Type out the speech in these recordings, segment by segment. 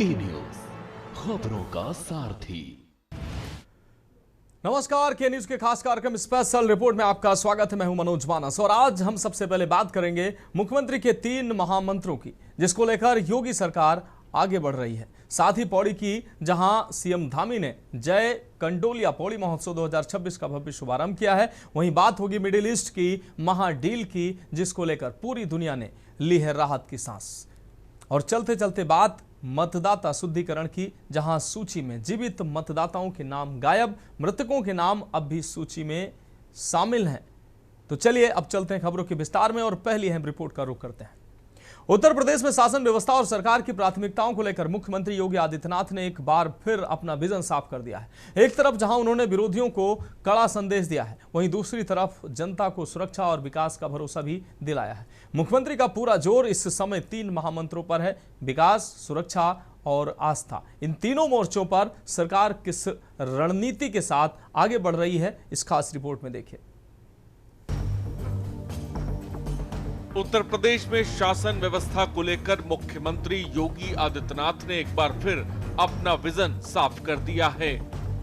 News खबरों का सारथी। नमस्कार, के न्यूज के खास कार्यक्रम स्पेशल रिपोर्ट में आपका स्वागत है। मैं हूं मनोज मानस और आज हम सबसे पहले बात करेंगे मुख्यमंत्री के 3 महामंत्रों की, जिसको लेकर योगी सरकार आगे बढ़ रही है। साथ ही पौड़ी की, जहां सीएम धामी ने जय कंडोलिया पौड़ी महोत्सव 2026 का भव्य शुभारंभ किया है, वहीं बात होगी मिडिल ईस्ट की महाडील की, जिसको लेकर पूरी दुनिया ने ली है राहत की सांस। और चलते चलते बात मतदाता शुद्धिकरण की, जहां सूची में जीवित मतदाताओं के नाम गायब, मृतकों के नाम अब भी सूची में शामिल हैं। तो चलिए अब चलते हैं खबरों के विस्तार में और पहली अहम रिपोर्ट का रुख करते हैं। उत्तर प्रदेश में शासन व्यवस्था और सरकार की प्राथमिकताओं को लेकर मुख्यमंत्री योगी आदित्यनाथ ने एक बार फिर अपना विजन साफ कर दिया है। एक तरफ जहां उन्होंने विरोधियों को कड़ा संदेश दिया है, वहीं दूसरी तरफ जनता को सुरक्षा और विकास का भरोसा भी दिलाया है। मुख्यमंत्री का पूरा जोर इस समय 3 महामंत्रों पर है: विकास, सुरक्षा और आस्था। इन तीनों मोर्चों पर सरकार किस रणनीति के साथ आगे बढ़ रही है, इस खास रिपोर्ट में देखिए। उत्तर प्रदेश में शासन व्यवस्था को लेकर मुख्यमंत्री योगी आदित्यनाथ ने एक बार फिर अपना विजन साफ कर दिया है।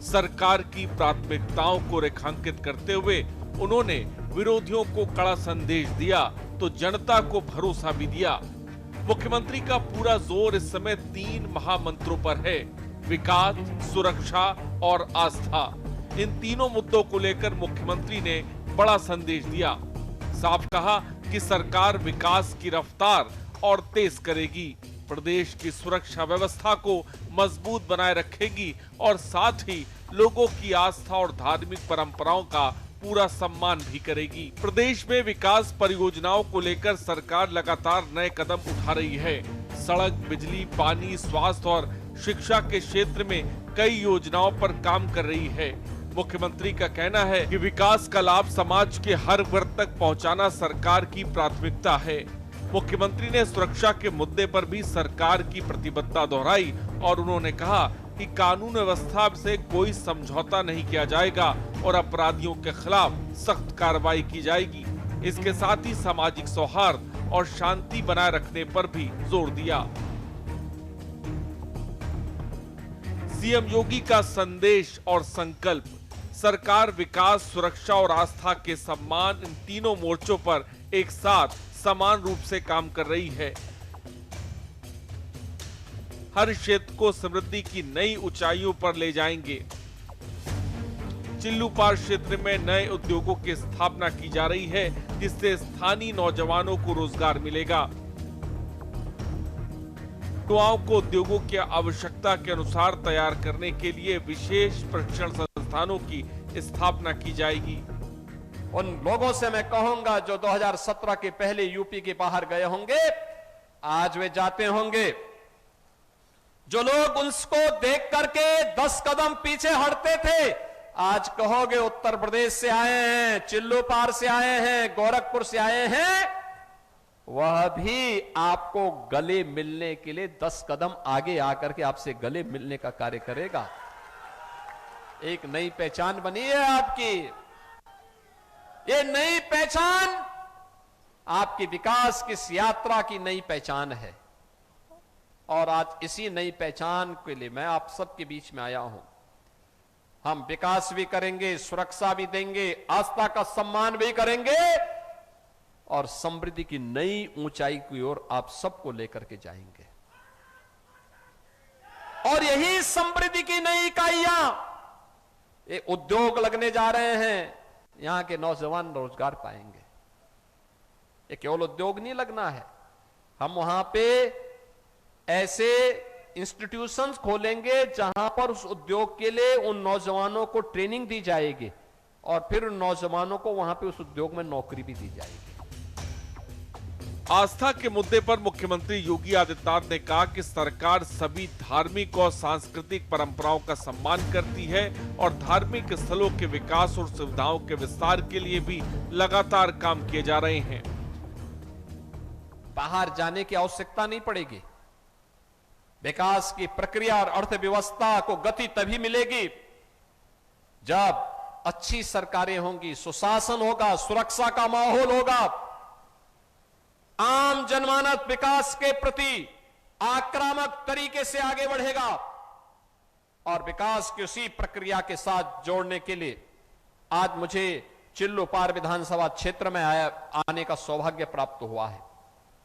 सरकार की प्राथमिकताओं को रेखांकित करते हुए उन्होंने विरोधियों को कड़ा संदेश दिया तो जनता को भरोसा भी दिया। मुख्यमंत्री का पूरा जोर इस समय 3 महामंत्रों पर है: विकास, सुरक्षा और आस्था। इन तीनों मुद्दों को लेकर मुख्यमंत्री ने बड़ा संदेश दिया। साफ कहा कि सरकार विकास की रफ्तार और तेज करेगी, प्रदेश की सुरक्षा व्यवस्था को मजबूत बनाए रखेगी और साथ ही लोगों की आस्था और धार्मिक परंपराओं का पूरा सम्मान भी करेगी। प्रदेश में विकास परियोजनाओं को लेकर सरकार लगातार नए कदम उठा रही है। सड़क, बिजली, पानी, स्वास्थ्य और शिक्षा के क्षेत्र में कई योजनाओं पर काम कर रही है। मुख्यमंत्री का कहना है कि विकास का लाभ समाज के हर वर्ग तक पहुंचाना सरकार की प्राथमिकता है। मुख्यमंत्री ने सुरक्षा के मुद्दे पर भी सरकार की प्रतिबद्धता दोहराई और उन्होंने कहा कि कानून व्यवस्था से कोई समझौता नहीं किया जाएगा और अपराधियों के खिलाफ सख्त कार्रवाई की जाएगी। इसके साथ ही सामाजिक सौहार्द और शांति बनाए रखने पर भी जोर दिया। सीएम योगी का संदेश और संकल्प: सरकार विकास, सुरक्षा और आस्था के सम्मान, इन तीनों मोर्चों पर एक साथ समान रूप से काम कर रही है। हर क्षेत्र को समृद्धि की नई ऊंचाइयों पर ले जाएंगे। चिल्लूपार क्षेत्र में नए उद्योगों की स्थापना की जा रही है, जिससे स्थानीय नौजवानों को रोजगार मिलेगा। युवाओं को उद्योगों की आवश्यकता के अनुसार तैयार करने के लिए विशेष प्रशिक्षण संस्थानों की स्थापना की जाएगी। उन लोगों से मैं कहूंगा जो 2017 के पहले यूपी के बाहर गए होंगे, आज वे जाते होंगे। जो लोग उसको देख करके 10 कदम पीछे हटते थे, आज कहोगे उत्तर प्रदेश से आए हैं, चिल्लूपार से आए हैं, गोरखपुर से आए हैं, वह भी आपको गले मिलने के लिए 10 कदम आगे आकर के आपसे गले मिलने का कार्य करेगा। एक नई पहचान बनी है आपकी। ये नई पहचान आपकी विकास की इस यात्रा की नई पहचान है और आज इसी नई पहचान के लिए मैं आप सबके बीच में आया हूं। हम विकास भी करेंगे, सुरक्षा भी देंगे, आस्था का सम्मान भी करेंगे और समृद्धि की नई ऊंचाई की ओर आप सबको लेकर के जाएंगे। और यही समृद्धि की नई इकाइयां, ये उद्योग लगने जा रहे हैं, यहां के नौजवान रोजगार पाएंगे। ये केवल उद्योग नहीं लगना है, हम वहां पे ऐसे इंस्टीट्यूशंस खोलेंगे जहां पर उस उद्योग के लिए उन नौजवानों को ट्रेनिंग दी जाएगी और फिर उन नौजवानों को वहां पे उस उद्योग में नौकरी भी दी जाएगी। आस्था के मुद्दे पर मुख्यमंत्री योगी आदित्यनाथ ने कहा कि सरकार सभी धार्मिक और सांस्कृतिक परंपराओं का सम्मान करती है और धार्मिक स्थलों के विकास और सुविधाओं के विस्तार के लिए भी लगातार काम किए जा रहे हैं। बाहर जाने की आवश्यकता नहीं पड़ेगी। विकास की प्रक्रिया और अर्थव्यवस्था को गति तभी मिलेगी जब अच्छी सरकारें होंगी, सुशासन होगा, सुरक्षा का माहौल होगा, आम जनमानस विकास के प्रति आक्रामक तरीके से आगे बढ़ेगा और विकास की उसी प्रक्रिया के साथ जोड़ने के लिए आज मुझे चिल्लूपार विधानसभा क्षेत्र में आने का सौभाग्य प्राप्त हुआ है।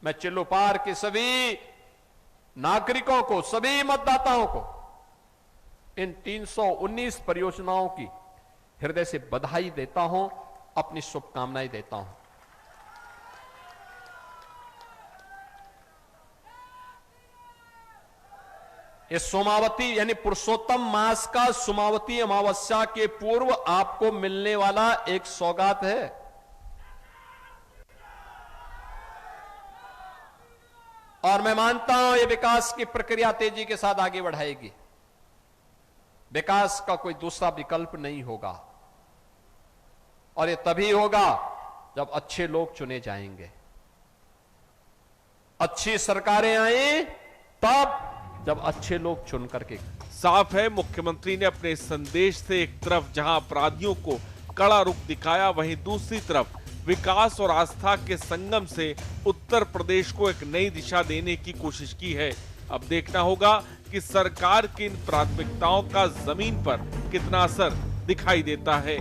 मैं चिल्लूपार के सभी नागरिकों को, सभी मतदाताओं को इन 319 परियोजनाओं की हृदय से बधाई देता हूं, अपनी शुभकामनाएं देता हूं। ये सोमावती यानी पुरुषोत्तम मास का सोमावती अमावस्या के पूर्व आपको मिलने वाला एक सौगात है। और मैं मानता हूं ये विकास की प्रक्रिया तेजी के साथ आगे बढ़ाएगी। विकास का कोई दूसरा विकल्प नहीं होगा और ये तभी होगा जब अच्छे लोग चुने जाएंगे, अच्छी सरकारें आई तब जब अच्छे लोग चुन करके। साफ है, मुख्यमंत्री ने अपने संदेश से एक तरफ जहां अपराधियों को कड़ा रुख दिखाया, वहीं दूसरी तरफ विकास और आस्था के संगम से उत्तर प्रदेश को एक नई दिशा देने की कोशिश की है। अब देखना होगा कि सरकार की इन प्राथमिकताओं का जमीन पर कितना असर दिखाई देता है।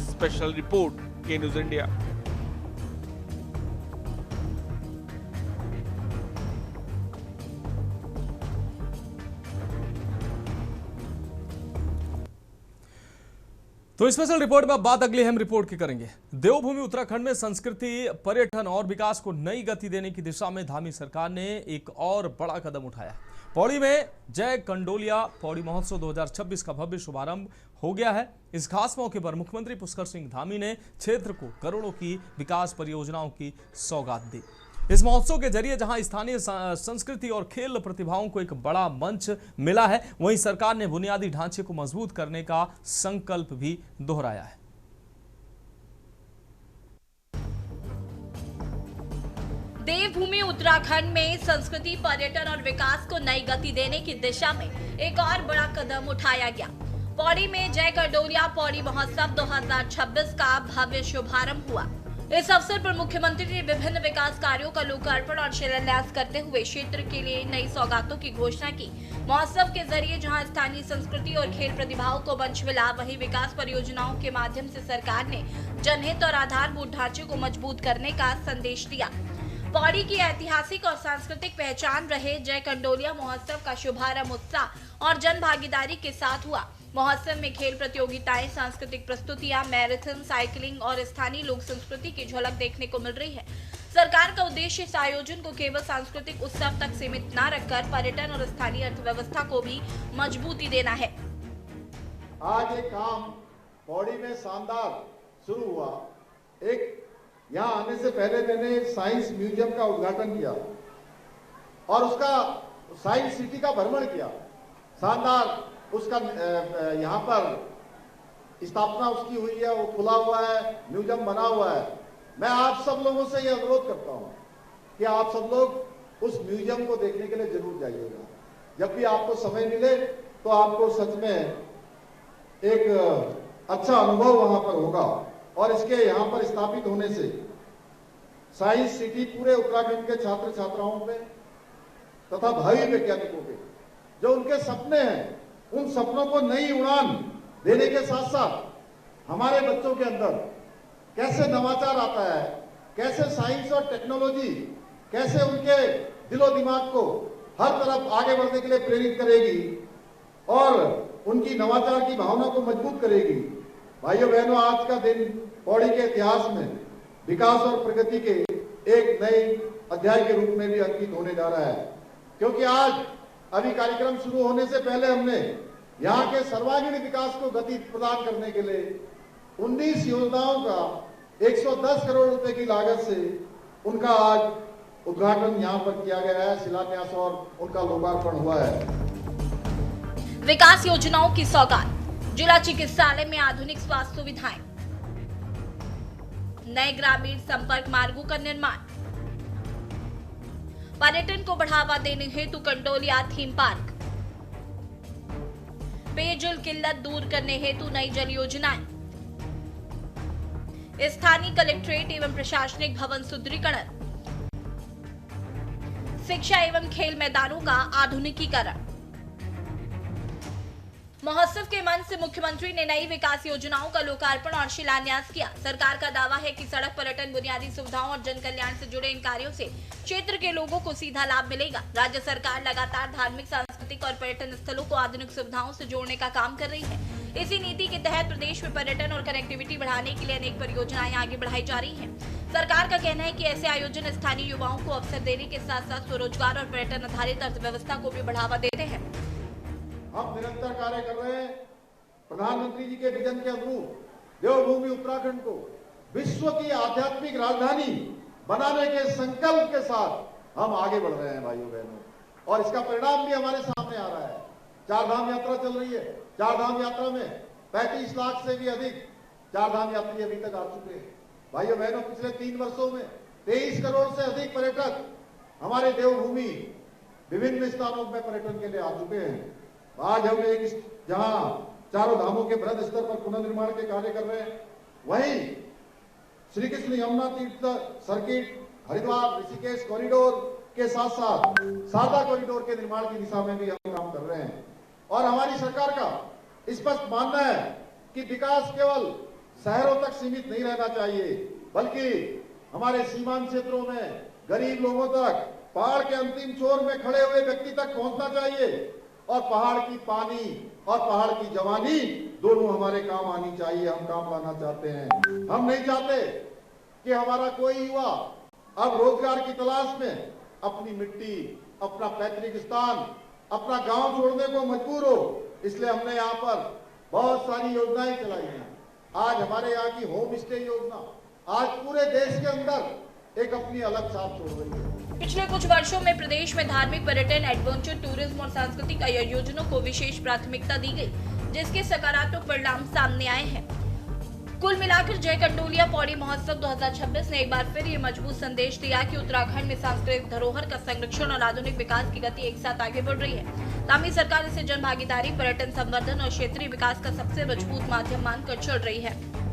स्पेशल रिपोर्ट के न्यूज़ इंडिया। तो स्पेशल रिपोर्ट में अब बात अगली अहम रिपोर्ट की करेंगे। देवभूमि उत्तराखंड में संस्कृति, पर्यटन और विकास को नई गति देने की दिशा में धामी सरकार ने एक और बड़ा कदम उठाया। पौड़ी में जय कंडोलिया पौड़ी महोत्सव 2026 का भव्य शुभारंभ हो गया है। इस खास मौके पर मुख्यमंत्री पुष्कर सिंह धामी ने क्षेत्र को करोड़ों की विकास परियोजनाओं की सौगात दी। इस महोत्सव के जरिए जहां स्थानीय संस्कृति और खेल प्रतिभाओं को एक बड़ा मंच मिला है, वहीं सरकार ने बुनियादी ढांचे को मजबूत करने का संकल्प भी दोहराया है। देवभूमि उत्तराखंड में संस्कृति, पर्यटन और विकास को नई गति देने की दिशा में एक और बड़ा कदम उठाया गया। पौड़ी में जय कंडोलिया पौड़ी महोत्सव 2026 का भव्य शुभारंभ हुआ। इस अवसर पर मुख्यमंत्री ने विभिन्न विकास कार्यों का लोकार्पण और शिलान्यास करते हुए क्षेत्र के लिए नई सौगातों की घोषणा की। महोत्सव के जरिए जहां स्थानीय संस्कृति और खेल प्रतिभाओं को मंच मिला, वहीं विकास परियोजनाओं के माध्यम से सरकार ने जनहित और आधारभूत ढांचे को मजबूत करने का संदेश दिया। पौड़ी की ऐतिहासिक और सांस्कृतिक पहचान रहे जय कंडोलिया महोत्सव का शुभारंभ उत्साह और जन भागीदारी के साथ हुआ। महोत्सव में खेल प्रतियोगिताएं, सांस्कृतिक प्रस्तुतियां, मैराथन, साइकिलिंग और स्थानीय लोक संस्कृति की झलक देखने को मिल रही है। सरकार का उद्देश्य इस आयोजन को केवल सांस्कृतिक उत्सव तक सीमित न रखकर पर्यटन और स्थानीय अर्थव्यवस्था को भी मजबूती देना है। आज ये काम पौड़ी में शानदार शुरू हुआ। एक यहाँ आने से पहले मैंने साइंस म्यूजियम का उद्घाटन किया और उसका साइंस सिटी का भ्रमण किया। शानदार उसका यहाँ पर स्थापना उसकी हुई है, वो खुला हुआ है, म्यूजियम बना हुआ है। मैं आप सब लोगों से ये अनुरोध करता हूँ कि आप सब लोग उस म्यूजियम को देखने के लिए जरूर जाइएगा। जब भी आपको समय मिले तो आपको सच में एक अच्छा अनुभव वहां पर होगा। और इसके यहाँ पर स्थापित होने से साइंस सिटी पूरे उत्तराखंड के छात्र छात्राओं पे तथा भावी वैज्ञानिकों पे जो उनके सपने हैं, उन सपनों को नई उड़ान देने के साथ साथ हमारे बच्चों के अंदर कैसे नवाचार आता है, कैसे साइंस और टेक्नोलॉजी कैसे उनके दिलो दिमाग को हर तरफ आगे बढ़ने के लिए प्रेरित करेगी और उनकी नवाचार की भावना को मजबूत करेगी। भाइयों बहनों, आज का दिन पौड़ी के इतिहास में विकास और प्रगति के एक नए अध्याय के रूप में भी अंकित होने जा रहा है, क्योंकि आज अभी कार्यक्रम शुरू होने से पहले हमने यहाँ के सर्वांगीण विकास को गति प्रदान करने के लिए 19 योजनाओं का 110 करोड़ रुपए की लागत से उनका आज उद्घाटन यहाँ पर किया गया है, शिलान्यास और उनका लोकार्पण हुआ है। विकास योजनाओं की सौगात, जिला चिकित्सालय में आधुनिक स्वास्थ्य सुविधाएं, नए ग्रामीण संपर्क मार्गों का निर्माण, पर्यटन को बढ़ावा देने हेतु कंडोलिया थीम पार्क, पेयजल किल्लत दूर करने हेतु नई जल योजनाएं, स्थानीय कलेक्ट्रेट एवं प्रशासनिक भवन सुदृढ़ीकरण, शिक्षा एवं खेल मैदानों का आधुनिकीकरण। महोत्सव के मंच से मुख्यमंत्री ने नई विकास योजनाओं का लोकार्पण और शिलान्यास किया। सरकार का दावा है कि सड़क, पर्यटन, बुनियादी सुविधाओं और जन कल्याण से जुड़े इन कार्यों से क्षेत्र के लोगों को सीधा लाभ मिलेगा। राज्य सरकार लगातार धार्मिक, सांस्कृतिक और पर्यटन स्थलों को आधुनिक सुविधाओं से जोड़ने का काम कर रही है। इसी नीति के तहत प्रदेश में पर्यटन और कनेक्टिविटी बढ़ाने के लिए अनेक परियोजनाएं आगे बढ़ाई जा रही हैं। सरकार का कहना है कि ऐसे आयोजन स्थानीय युवाओं को अवसर देने के साथ साथ स्वरोजगार और पर्यटन आधारित अर्थव्यवस्था को भी बढ़ावा देते हैं। हम निरंतर कार्य कर रहे हैं। प्रधानमंत्री जी के विजन के अनुरूप देवभूमि उत्तराखंड को विश्व की आध्यात्मिक राजधानी बनाने के संकल्प के साथ हम आगे बढ़ रहे हैं भाइयों बहनों, और इसका परिणाम भी हमारे सामने आ रहा है। चार धाम यात्रा चल रही है। चार धाम यात्रा में 35 लाख से भी अधिक चार धाम यात्री अभी तक आ चुके हैं। भाइयों बहनों, पिछले 3 वर्षों में 23 करोड़ से अधिक पर्यटक हमारे देवभूमि विभिन्न स्थानों में पर्यटन के लिए आ चुके हैं। आज हम एक जहां चारों धामों के बृहद स्तर पर पुनर्निर्माण के कार्य कर रहे हैं, वहीं श्री कृष्ण यमुना तीर्थ सर्किट, हरिद्वार ऋषिकेश कॉरिडोर के साथ साथ शारदा कॉरिडोर के निर्माण की दिशा में भी हम काम कर रहे हैं। और हमारी सरकार का स्पष्ट मानना है कि विकास केवल शहरों तक सीमित नहीं रहना चाहिए, बल्कि हमारे सीमांत क्षेत्रों में गरीब लोगों तक, पहाड़ के अंतिम छोर में खड़े हुए व्यक्ति तक पहुंचना चाहिए। और पहाड़ की पानी और पहाड़ की जवानी दोनों हमारे काम आनी चाहिए। हम काम लाना चाहते हैं। हम नहीं चाहते कि हमारा कोई युवा अब रोजगार की तलाश में अपनी मिट्टी, अपना पैतृक स्थान, अपना गांव छोड़ने को मजबूर हो। इसलिए हमने यहाँ पर बहुत सारी योजनाएं चलाई हैं। आज हमारे यहाँ की होम स्टे योजना आज पूरे देश के अंदर एक अपनी अलग छाप छोड़ रही है। पिछले कुछ वर्षों में प्रदेश में धार्मिक, पर्यटन, एडवेंचर टूरिज्म और सांस्कृतिक आयोजनों को विशेष प्राथमिकता दी गई, जिसके सकारात्मक परिणाम सामने आए हैं। कुल मिलाकर जय कंडोलिया पौड़ी महोत्सव 2026 ने एक बार फिर ये मजबूत संदेश दिया कि उत्तराखंड में सांस्कृतिक धरोहर का संरक्षण और आधुनिक विकास की गति एक साथ आगे बढ़ रही है। तामी सरकार इसे जन भागीदारी, पर्यटन संवर्धन और क्षेत्रीय विकास का सबसे मजबूत माध्यम मानकर चल रही है।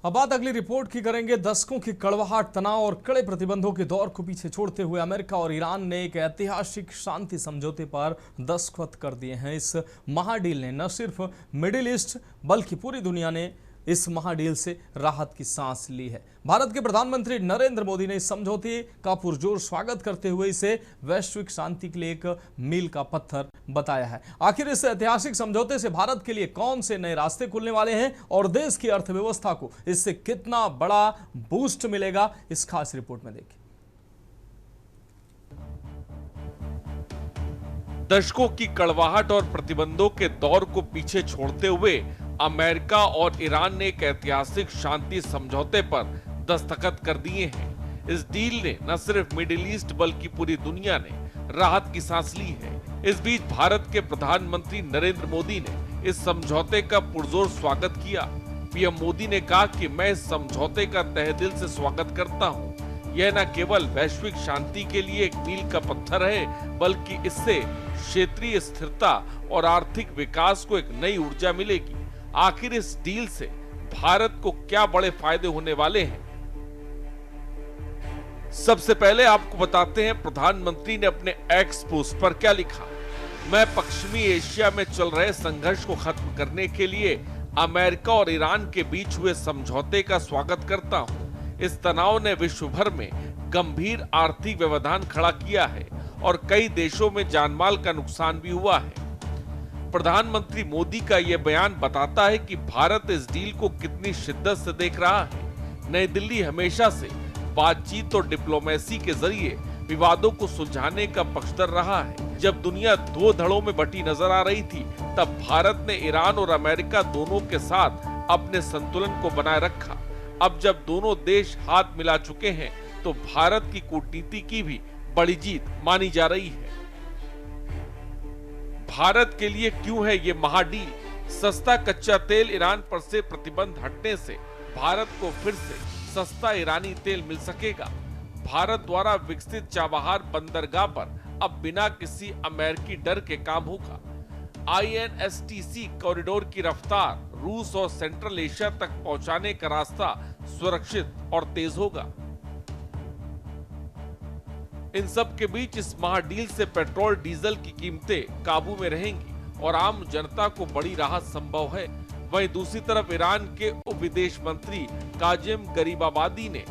अब बात अगली रिपोर्ट की करेंगे। दशकों की कड़वाहट, तनाव और कड़े प्रतिबंधों के दौर को पीछे छोड़ते हुए अमेरिका और ईरान ने एक ऐतिहासिक शांति समझौते पर दस्तखत कर दिए हैं। इस महाडील ने न सिर्फ मिडिल ईस्ट बल्कि पूरी दुनिया ने इस महाडील से राहत की सांस ली है। भारत के प्रधानमंत्री नरेंद्र मोदी ने इस समझौते का पुरजोर स्वागत करते हुए इसे वैश्विक शांति के लिए एक मील का पत्थर बताया है। आखिर इस ऐतिहासिक समझौते से भारत के लिए कौन से नए रास्ते खुलने वाले हैं और देश की अर्थव्यवस्था को इससे कितना बड़ा बूस्ट मिलेगा, इस खास रिपोर्ट में देखिए। दशकों की कड़वाहट और प्रतिबंधों के दौर को पीछे छोड़ते हुए अमेरिका और ईरान ने एक ऐतिहासिक शांति समझौते पर दस्तखत कर दिए हैं। इस डील ने न सिर्फ मिडिल ईस्ट बल्कि पूरी दुनिया ने राहत की सांस ली है। इस बीच भारत के प्रधानमंत्री नरेंद्र मोदी ने इस समझौते का पुरजोर स्वागत किया। पीएम मोदी ने कहा कि मैं इस समझौते का तहे दिल से स्वागत करता हूं। यह न केवल वैश्विक शांति के लिए एक मील का पत्थर है, बल्कि इससे क्षेत्रीय स्थिरता और आर्थिक विकास को एक नई ऊर्जा मिलेगी। आखिर इस डील से भारत को क्या बड़े फायदे होने वाले हैं? सबसे पहले आपको बताते हैं प्रधानमंत्री ने अपने एक्स पोस्ट पर क्या लिखा। मैं पश्चिमी एशिया में चल रहे संघर्ष को खत्म करने के लिए अमेरिका और ईरान के बीच हुए समझौते का स्वागत करता हूं। इस तनाव ने विश्व भर में गंभीर आर्थिक व्यवधान खड़ा किया है और कई देशों में जानमाल का नुकसान भी हुआ है। प्रधानमंत्री मोदी का यह बयान बताता है कि भारत इस डील को कितनी शिद्दत से देख रहा है। नई दिल्ली हमेशा से बातचीत और डिप्लोमेसी के जरिए विवादों को सुलझाने का पक्षधर रहा है। जब दुनिया दो धड़ों में बटी नजर आ रही थी, तब भारत ने ईरान और अमेरिका दोनों के साथ अपने संतुलन को बनाए रखा। अब जब दोनों देश हाथ मिला चुके हैं, तो भारत की कूटनीति की भी बड़ी जीत मानी जा रही है। भारत के लिए क्यों है ये महाडील? सस्ता कच्चा तेल ईरान पर से प्रतिबंध हटने से भारत को फिर से सस्ता ईरानी तेल मिल सकेगा। भारत द्वारा विकसित चाबहार बंदरगाह पर अब बिना किसी अमेरिकी डर के काम होगा। INSTC कॉरिडोर की रफ्तार रूस और सेंट्रल एशिया तक पहुंचाने का रास्ता सुरक्षित और तेज होगा। इन सब के बीच इस महाडील से पेट्रोल डीजल की कीमतें काबू में रहेंगी और आम जनता को बड़ी राहत संभव है। वहीं दूसरी तरफ ईरान के उप विदेश मंत्री काजिम गरीबाबादी ने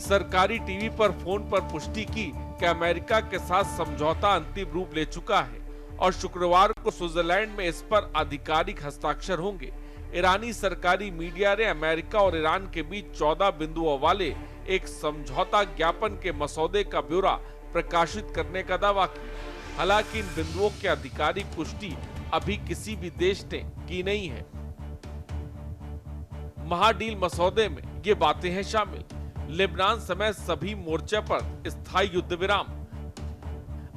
सरकारी टीवी पर फोन पर पुष्टि की कि अमेरिका के साथ समझौता अंतिम रूप ले चुका है और शुक्रवार को स्विट्जरलैंड में इस पर आधिकारिक हस्ताक्षर होंगे। ईरानी सरकारी मीडिया ने अमेरिका और ईरान के बीच 14 बिंदुओं वाले एक समझौता ज्ञापन के मसौदे का ब्यौरा प्रकाशित करने का दावा किया। हालांकि इन बिंदुओं की आधिकारिक पुष्टि अभी किसी भी देश ने की नहीं है। महाडील मसौदे में ये बातें हैं शामिल: लेबनान समेत सभी मोर्चे पर स्थायी युद्ध विराम,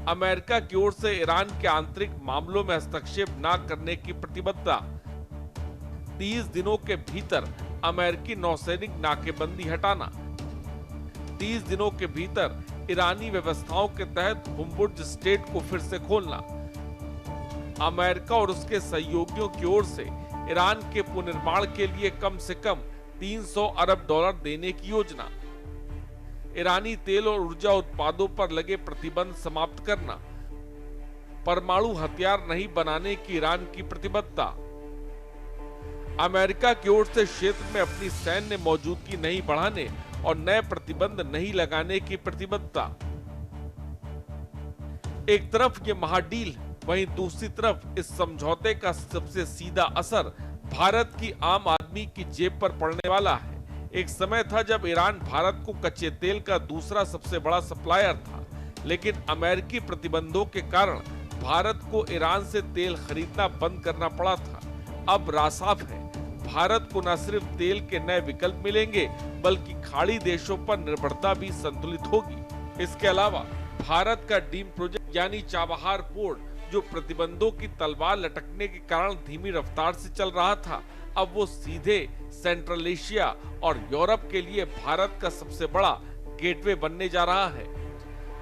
अमेरिका की ओर से ईरान के आंतरिक मामलों में हस्तक्षेप न करने की प्रतिबद्धता, 30 दिनों के भीतर अमेरिकी नौसैनिक नाकेबंदी हटाना, 30 दिनों के भीतर ईरानी व्यवस्थाओं के तहत हुर्मुज़ स्ट्रेट को फिर से खोलना, अमेरिका और उसके सहयोगियों की ओर से ईरान के पुनर्निर्माण के लिए कम से कम $300 अरब देने की योजना, ईरानी तेल और ऊर्जा उत्पादों पर लगे प्रतिबंध समाप्त करना, परमाणु हथियार नहीं बनाने की ईरान की प्रतिबद्धता, अमेरिका की ओर से क्षेत्र में अपनी सैन्य मौजूदगी नहीं बढ़ाने और नए प्रतिबंध नहीं लगाने की प्रतिबद्धता। एक तरफ ये महाडील, वहीं दूसरी तरफ इस समझौते का सबसे सीधा असर भारत की आम आदमी की जेब पर पड़ने वाला है। एक समय था जब ईरान भारत को कच्चे तेल का दूसरा सबसे बड़ा सप्लायर था, लेकिन अमेरिकी प्रतिबंधों के कारण भारत को ईरान से तेल खरीदना बंद करना पड़ा था। अब राह साफ है, भारत को न सिर्फ तेल के नए विकल्प मिलेंगे बल्कि खाड़ी देशों पर निर्भरता भी संतुलित होगी। इसके अलावा भारत का डीम प्रोजेक्ट यानी चाबहार पोर्ट, जो प्रतिबंधों की तलवार लटकने के कारण धीमी रफ्तार से चल रहा था, अब वो सीधे सेंट्रल एशिया और यूरोप के लिए भारत का सबसे बड़ा गेटवे बनने जा रहा है।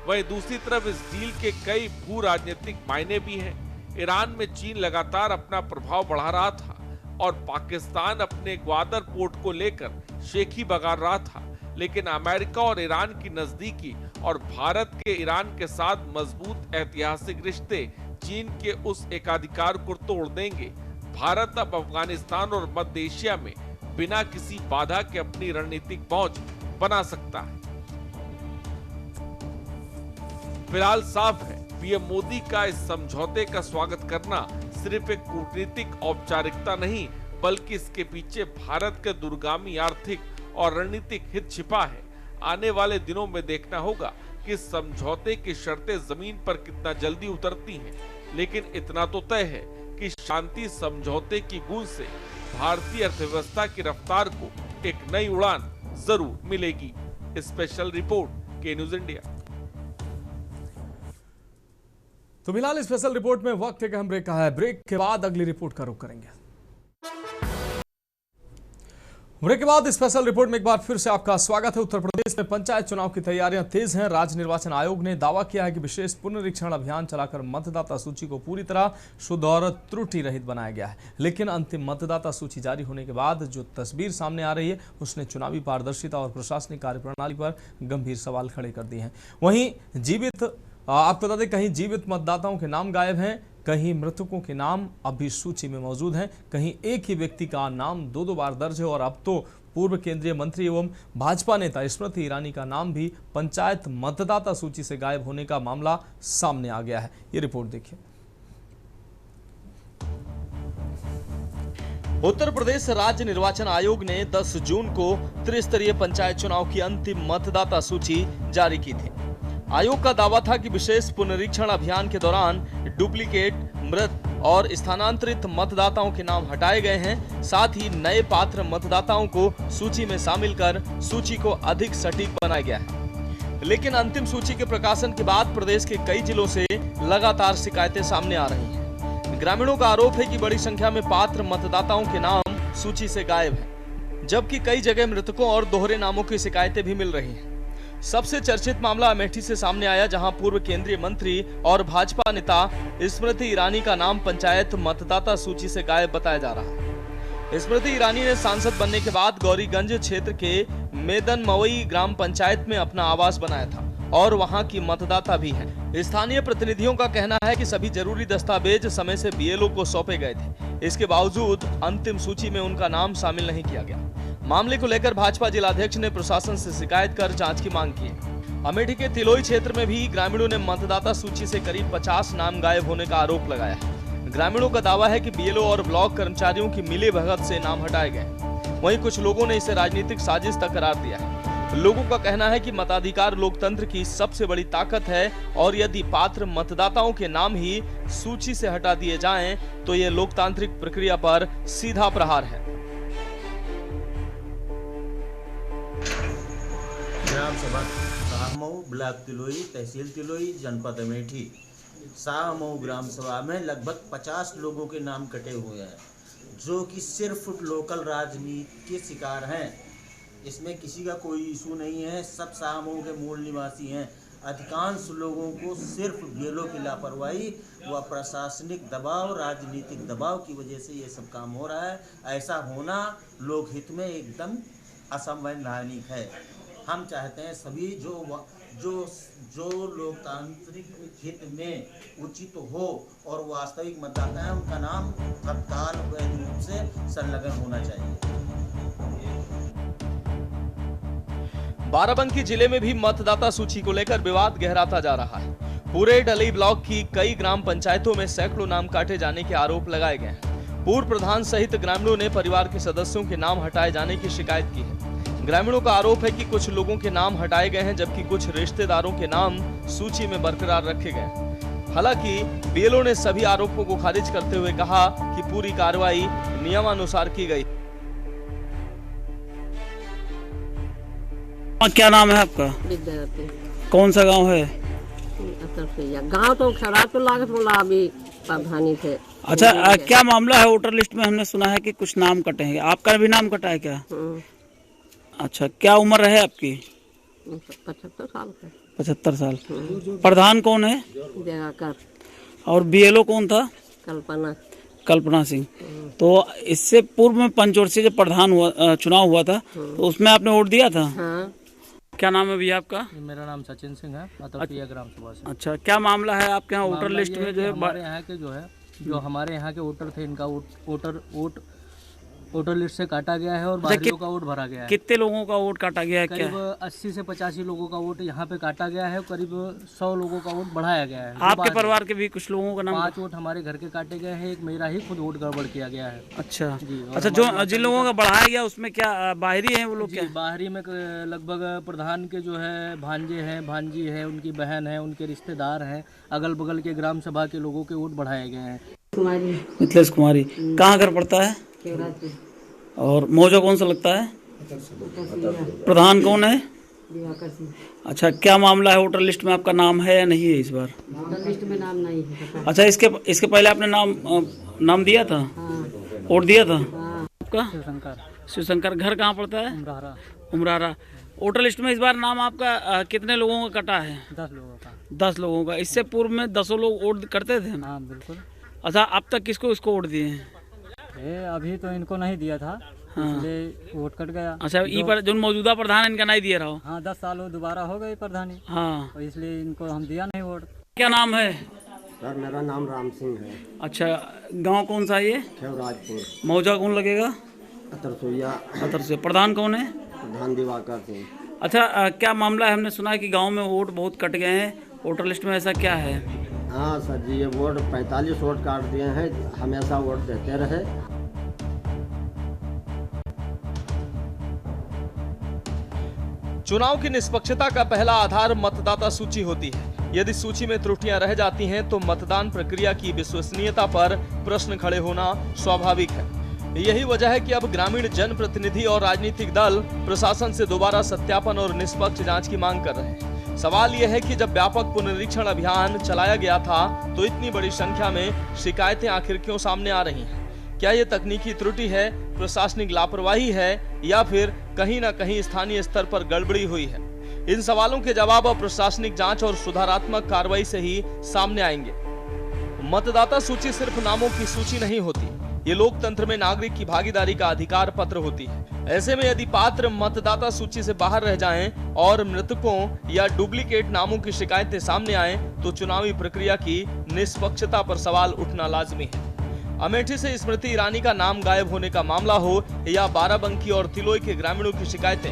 वहीं दूसरी तरफ इस डील के कई भू राजनीतिक मायने भी हैं। ईरान में चीन लगातार अपना प्रभाव बढ़ा रहा था और पाकिस्तान अपने ग्वादर पोर्ट को लेकर शेखी बगाड़ रहा था, लेकिन अमेरिका और ईरान की नजदीकी और भारत के ईरान के साथ मजबूत ऐतिहासिक रिश्ते चीन के उस एकाधिकार को तोड़ देंगे। भारत अब अफगानिस्तान और मध्य एशिया में बिना किसी बाधा के अपनी रणनीतिक पहुंच बना सकता है। फिलहाल साफ है, पीएम मोदी का इस समझौते का स्वागत करना सिर्फ एक कूटनीतिक औपचारिकता नहीं, बल्कि इसके पीछे भारत के दूरगामी आर्थिक और रणनीतिक हित छिपा है। आने वाले दिनों में देखना होगा कि समझौते की शर्तें जमीन पर कितना जल्दी उतरती हैं, लेकिन इतना तो तय है कि शांति समझौते की गूंज से भारतीय अर्थव्यवस्था की रफ्तार को एक नई उड़ान जरूर मिलेगी। स्पेशल रिपोर्ट के न्यूज इंडिया। तो फिलहाल स्पेशल रिपोर्ट में वक्त एक अहम ब्रेक का है। ब्रेक के बाद अगली रिपोर्ट का रुख करेंगे। ब्रेक के बाद स्पेशल रिपोर्ट में एक बार फिर से आपका स्वागत है। उत्तर प्रदेश में पंचायत चुनाव की तैयारियां तेज हैं। राज्य निर्वाचन आयोग ने दावा किया है कि विशेष पुनरीक्षण अभियान चलाकर मतदाता सूची को पूरी तरह शुद्ध और त्रुटि रहित बनाया गया है, लेकिन अंतिम मतदाता सूची जारी होने के बाद जो तस्वीर सामने आ रही है उसने चुनावी पारदर्शिता और प्रशासनिक कार्यप्रणाली पर गंभीर सवाल खड़े कर दिए हैं। वहीं आपको बता दें, कहीं जीवित मतदाताओं के नाम गायब हैं, कहीं मृतकों के नाम अभी सूची में मौजूद हैं, कहीं एक ही व्यक्ति का नाम दो बार दर्ज है और अब तो पूर्व केंद्रीय मंत्री एवं भाजपा नेता स्मृति ईरानी का नाम भी पंचायत मतदाता सूची से गायब होने का मामला सामने आ गया है। ये रिपोर्ट देखिए। उत्तर प्रदेश राज्य निर्वाचन आयोग ने 10 जून को त्रिस्तरीय पंचायत चुनाव की अंतिम मतदाता सूची जारी की थी। आयोग का दावा था कि विशेष पुनरीक्षण अभियान के दौरान डुप्लीकेट, मृत और स्थानांतरित मतदाताओं के नाम हटाए गए हैं। साथ ही नए पात्र मतदाताओं को सूची में शामिल कर सूची को अधिक सटीक बनाया गया है। लेकिन अंतिम सूची के प्रकाशन के बाद प्रदेश के कई जिलों से लगातार शिकायतें सामने आ रही हैं। ग्रामीणों का आरोप है कि बड़ी संख्या में पात्र मतदाताओं के नाम सूची से गायब हैं, जबकि कई जगह मृतकों और दोहरे नामों की शिकायतें भी मिल रही हैं। सबसे चर्चित मामला अमेठी से सामने आया, जहां पूर्व केंद्रीय मंत्री और भाजपा नेता स्मृति ईरानी का नाम पंचायत मतदाता सूची से गायब बताया जा रहा है। स्मृति ईरानी ने सांसद बनने के बाद गौरीगंज क्षेत्र के मेदन मवई ग्राम पंचायत में अपना आवास बनाया था और वहां की मतदाता भी है। स्थानीय प्रतिनिधियों का कहना है कि सभी जरूरी दस्तावेज समय से बीएलओ को सौंपे गए थे। इसके बावजूद अंतिम सूची में उनका नाम शामिल नहीं किया गया। मामले को लेकर भाजपा जिलाध्यक्ष ने प्रशासन से शिकायत कर जांच की मांग की है। अमेठी के तिलोई क्षेत्र में भी ग्रामीणों ने मतदाता सूची से करीब 50 नाम गायब होने का आरोप लगाया है। ग्रामीणों का दावा है कि बीएलओ और ब्लॉक कर्मचारियों की मिलीभगत से नाम हटाए गए। वहीं कुछ लोगों ने इसे राजनीतिक साजिश तक करार दिया है। लोगों का कहना है कि मताधिकार लोकतंत्र की सबसे बड़ी ताकत है और यदि पात्र मतदाताओं के नाम ही सूची से हटा दिए जाएं, तो ये लोकतांत्रिक प्रक्रिया पर सीधा प्रहार है। ग्राम सभा शाहमऊ, ब्लॉक तिलोई, तहसील तिलोई, जनपद अमेठी। शाहमऊ ग्राम सभा में लगभग 50 लोगों के नाम कटे हुए हैं, जो कि सिर्फ लोकल राजनीति के शिकार हैं। इसमें किसी का कोई इशू नहीं है, सब शाहमऊ के मूल निवासी हैं। अधिकांश लोगों को सिर्फ बीएलओ की लापरवाही व प्रशासनिक दबाव, राजनीतिक दबाव की वजह से ये सब काम हो रहा है। ऐसा होना लोकहित में एकदम असंवैधानिक है। हम चाहते हैं सभी जो लोकतांत्रिक हित में उचित हो और वास्तविक मतदाता है, उनका नाम तत्काल वैध रूप से संलग्न होना चाहिए। बाराबंकी जिले में भी मतदाता सूची को लेकर विवाद गहराता जा रहा है। पूरे ढलई ब्लॉक की कई ग्राम पंचायतों में सैकड़ों नाम काटे जाने के आरोप लगाए गए हैं। पूर्व प्रधान सहित ग्रामीणों ने परिवार के सदस्यों के नाम हटाए जाने की शिकायत की है। ग्रामीणों का आरोप है कि कुछ लोगों के नाम हटाए गए हैं, जबकि कुछ रिश्तेदारों के नाम सूची में बरकरार रखे गए। हालांकि बीएलओ ने सभी आरोपों को खारिज करते हुए कहा कि पूरी कार्रवाई नियमानुसार की गई। क्या नाम है आपका? विद्यार्थी। कौन सा गांव है? गांव तो खराब तो लागत बोला अभी प्रधानी थे। अच्छा, क्या मामला है? वोटर लिस्ट में हमने सुना है कि कुछ नाम कटे हैं, आपका भी नाम कटा है क्या? अच्छा, क्या उम्र है आपकी? 75 साल का। 75 साल। प्रधान कौन है? जगाकर। और बीएलओ कौन था? कल्पना सिंह। तो इससे पूर्व में पंचवर्षीय जब प्रधान चुनाव हुआ था तो उसमें आपने वोट दिया था? हाँ। क्या नाम है भैया आपका? मेरा नाम सचिन सिंह है, अतरपिया ग्राम सभा से। अच्छा, क्या मामला है आपके यहाँ वोटर लिस्ट में? जो है हमारे यहाँ के जो हमारे यहाँ के वोटर थे, इनका वोटर लिस्ट से काटा गया है और बाहरियों का वोट भरा गया है। कितने लोगों का वोट काटा गया है? करीब 80 से 85 लोगों का वोट यहाँ पे काटा गया है, करीब 100 लोगों का वोट बढ़ाया गया है। आपके परिवार के भी कुछ लोगों का नाम? 5 वोट हमारे घर के काटे गए हैं, एक मेरा ही खुद वोट गड़बड़ किया गया है। अच्छा अच्छा, जो जिन लोगों का बढ़ाया गया उसमें क्या बाहरी हैं वो लोग? क्या बाहरी में लगभग प्रधान के जो है भांजे हैं, भांजी है, उनकी बहन है, उनके रिश्तेदार हैं, अगल बगल के ग्राम सभा के लोगों के वोट बढ़ाए गए हैं। मिथिलेश कुमारी। कहाँ घर पड़ता है? और मौजा कौन सा लगता है? प्रधान कौन है? अच्छा, क्या मामला है? वोटर लिस्ट में आपका नाम है या नहीं है इस बार? वोटर लिस्ट में नाम नहीं है। अच्छा, इसके पहले आपने नाम दिया था? वोट दिया था? आपका? शिवशंकर। घर कहाँ पड़ता है? उमरारा। वोटर लिस्ट में इस बार नाम आपका कितने लोगों का कटा है? 10 लोगों का। 10 लोगों का। इससे पूर्व में 10 लोग वोट करते थे? हाँ बिल्कुल। अच्छा, अब तक किसको वोट दिए हैं? अभी तो इनको नहीं दिया था। हाँ। इसलिए वोट कट गया। अच्छा, पर जो मौजूदा प्रधान इनका नहीं दिया रहा? हाँ, 10 साल दोबारा हो गए प्रधानी। हाँ, तो इसलिए इनको हम दिया नहीं वोट। क्या नाम है? सर, मेरा नाम राम सिंह है। अच्छा, गांव कौन सा है ये? खेवराजपुर। मौजा कौन लगेगा? अतरसुइया। प्रधान कौन है? प्रधान दिवाकर सिंह। अच्छा, क्या मामला है? हमने सुना है कि गांव में वोट बहुत कट गए हैं, वोटर लिस्ट में ऐसा क्या है? हाँ सर जी, ये वोट 45 वोट काट दिए हैं, हमेशा वोट देते रहे। चुनाव की निष्पक्षता का पहला आधार मतदाता सूची होती है। यदि सूची में त्रुटियां रह जाती हैं तो मतदान प्रक्रिया की विश्वसनीयता पर प्रश्न खड़े होना स्वाभाविक है। यही वजह है कि अब ग्रामीण जनप्रतिनिधि और राजनीतिक दल प्रशासन से दोबारा सत्यापन और निष्पक्ष जांच की मांग कर रहे हैं। सवाल यह है कि जब व्यापक पुनरीक्षण अभियान चलाया गया था तो इतनी बड़ी संख्या में शिकायतें आखिर क्यों सामने आ रही हैं? क्या ये तकनीकी त्रुटि है, प्रशासनिक लापरवाही है या फिर कहीं ना कहीं स्थानीय स्तर पर गड़बड़ी हुई है? इन सवालों के जवाब अब प्रशासनिक जांच और सुधारात्मक कार्रवाई से ही सामने आएंगे। मतदाता सूची सिर्फ नामों की सूची नहीं होती, ये लोकतंत्र में नागरिक की भागीदारी का अधिकार पत्र होती है। ऐसे में यदि पात्र मतदाता सूची से बाहर रह जाएं और मृतकों या डुप्लीकेट नामों की शिकायतें सामने आएं, तो चुनावी प्रक्रिया की निष्पक्षता पर सवाल उठना लाजमी है। अमेठी से स्मृति ईरानी का नाम गायब होने का मामला हो या बाराबंकी और तिलोई के ग्रामीणों की शिकायतें,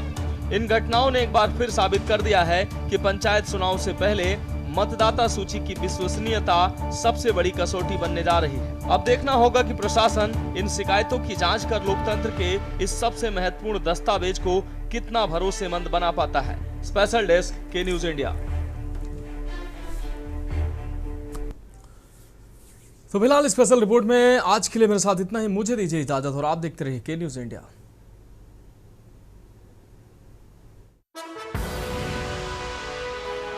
इन घटनाओं ने एक बार फिर साबित कर दिया है कि पंचायत चुनाव से पहले मतदाता सूची की विश्वसनीयता सबसे बड़ी कसौटी बनने जा रही है। अब देखना होगा कि प्रशासन इन शिकायतों की जांच कर लोकतंत्र के इस सबसे महत्वपूर्ण दस्तावेज को कितना भरोसेमंद बना पाता है। स्पेशल डेस्क के न्यूज इंडिया। तो फिलहाल स्पेशल रिपोर्ट में आज के लिए मेरे साथ इतना ही। मुझे दीजिए इजाजत और आप देखते रहिए के न्यूज इंडिया।